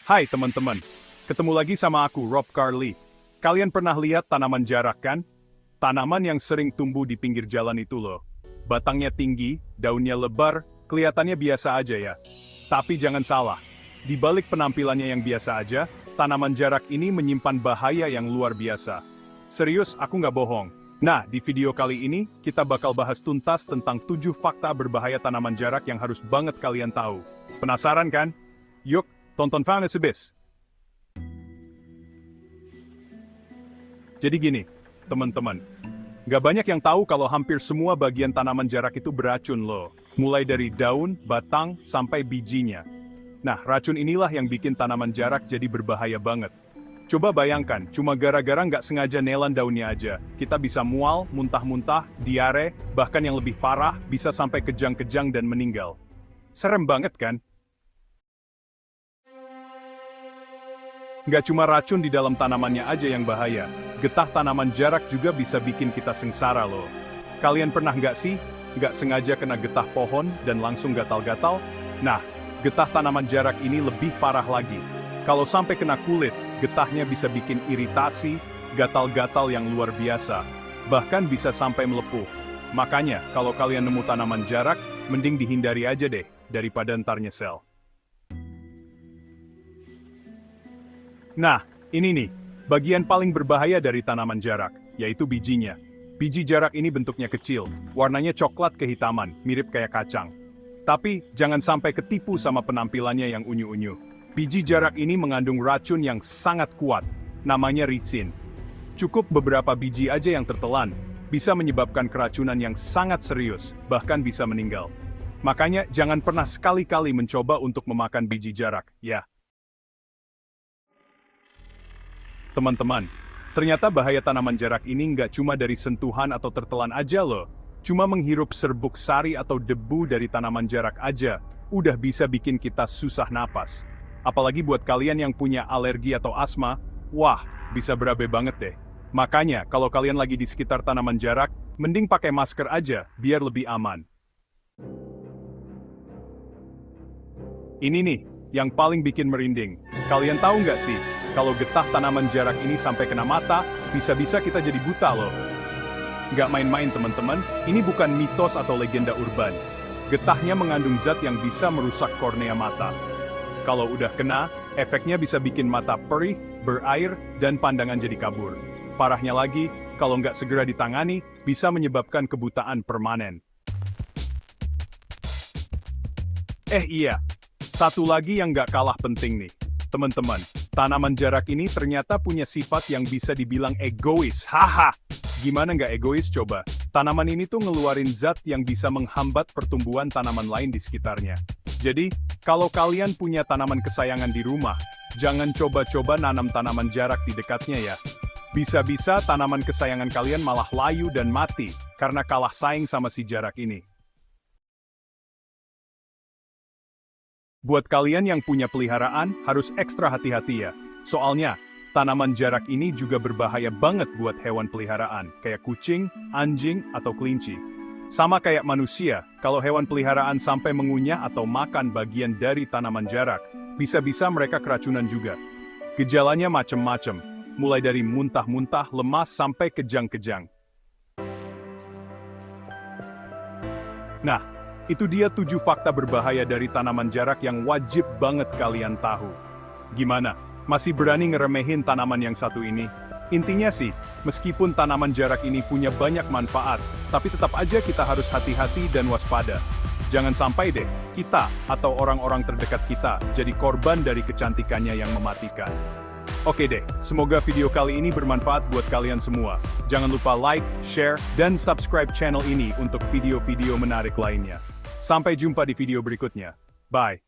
Hai teman-teman, ketemu lagi sama aku, Rob Carly. Kalian pernah lihat tanaman jarak kan? Tanaman yang sering tumbuh di pinggir jalan itu loh. Batangnya tinggi, daunnya lebar, kelihatannya biasa aja ya. Tapi jangan salah, di balik penampilannya yang biasa aja, tanaman jarak ini menyimpan bahaya yang luar biasa. Serius, aku nggak bohong. Nah, di video kali ini, kita bakal bahas tuntas tentang 7 fakta berbahaya tanaman jarak yang harus banget kalian tahu. Penasaran kan? Yuk, tonton sampai habis. Jadi gini, teman-teman. Nggak banyak yang tahu kalau hampir semua bagian tanaman jarak itu beracun loh. Mulai dari daun, batang, sampai bijinya. Nah, racun inilah yang bikin tanaman jarak jadi berbahaya banget. Coba bayangkan, cuma gara-gara nggak sengaja nelan daunnya aja, kita bisa mual, muntah-muntah, diare, bahkan yang lebih parah, bisa sampai kejang-kejang dan meninggal. Serem banget kan? Nggak cuma racun di dalam tanamannya aja yang bahaya, getah tanaman jarak juga bisa bikin kita sengsara loh. Kalian pernah nggak sih, nggak sengaja kena getah pohon dan langsung gatal-gatal? Nah, getah tanaman jarak ini lebih parah lagi. Kalau sampai kena kulit, getahnya bisa bikin iritasi, gatal-gatal yang luar biasa, bahkan bisa sampai melepuh. Makanya, kalau kalian nemu tanaman jarak, mending dihindari aja deh, daripada ntar nyesel. Nah, ini nih, bagian paling berbahaya dari tanaman jarak, yaitu bijinya. Biji jarak ini bentuknya kecil, warnanya coklat kehitaman, mirip kayak kacang. Tapi, jangan sampai ketipu sama penampilannya yang unyu-unyu. Biji jarak ini mengandung racun yang sangat kuat, namanya ricin. Cukup beberapa biji aja yang tertelan, bisa menyebabkan keracunan yang sangat serius, bahkan bisa meninggal. Makanya jangan pernah sekali-kali mencoba untuk memakan biji jarak, ya. Teman-teman, ternyata bahaya tanaman jarak ini nggak cuma dari sentuhan atau tertelan aja loh. Cuma menghirup serbuk sari atau debu dari tanaman jarak aja, udah bisa bikin kita susah napas. Apalagi buat kalian yang punya alergi atau asma, wah, bisa berabe banget deh. Makanya, kalau kalian lagi di sekitar tanaman jarak, mending pakai masker aja, biar lebih aman. Ini nih, yang paling bikin merinding. Kalian tahu nggak sih, kalau getah tanaman jarak ini sampai kena mata, bisa-bisa kita jadi buta loh. Nggak main-main teman-teman, ini bukan mitos atau legenda urban. Getahnya mengandung zat yang bisa merusak kornea mata. Kalau udah kena, efeknya bisa bikin mata perih, berair, dan pandangan jadi kabur. Parahnya lagi, kalau nggak segera ditangani, bisa menyebabkan kebutaan permanen. Iya, satu lagi yang nggak kalah penting nih. Teman-teman, tanaman jarak ini ternyata punya sifat yang bisa dibilang egois. Haha! Gimana nggak egois coba? Tanaman ini tuh ngeluarin zat yang bisa menghambat pertumbuhan tanaman lain di sekitarnya. Jadi, kalau kalian punya tanaman kesayangan di rumah, jangan coba-coba nanam tanaman jarak di dekatnya ya. Bisa-bisa tanaman kesayangan kalian malah layu dan mati, karena kalah saing sama si jarak ini. Buat kalian yang punya peliharaan, harus ekstra hati-hati ya. Soalnya, tanaman jarak ini juga berbahaya banget buat hewan peliharaan, kayak kucing, anjing, atau kelinci. Sama kayak manusia, kalau hewan peliharaan sampai mengunyah atau makan bagian dari tanaman jarak, bisa-bisa mereka keracunan juga. Gejalanya macem-macem, mulai dari muntah-muntah, lemas, sampai kejang-kejang. Nah, itu dia 7 fakta berbahaya dari tanaman jarak yang wajib banget kalian tahu. Gimana? Masih berani ngeremehin tanaman yang satu ini? Intinya sih, meskipun tanaman jarak ini punya banyak manfaat, tapi tetap aja kita harus hati-hati dan waspada. Jangan sampai deh, kita atau orang-orang terdekat kita jadi korban dari kecantikannya yang mematikan. Oke deh, semoga video kali ini bermanfaat buat kalian semua. Jangan lupa like, share, dan subscribe channel ini untuk video-video menarik lainnya. Sampai jumpa di video berikutnya. Bye.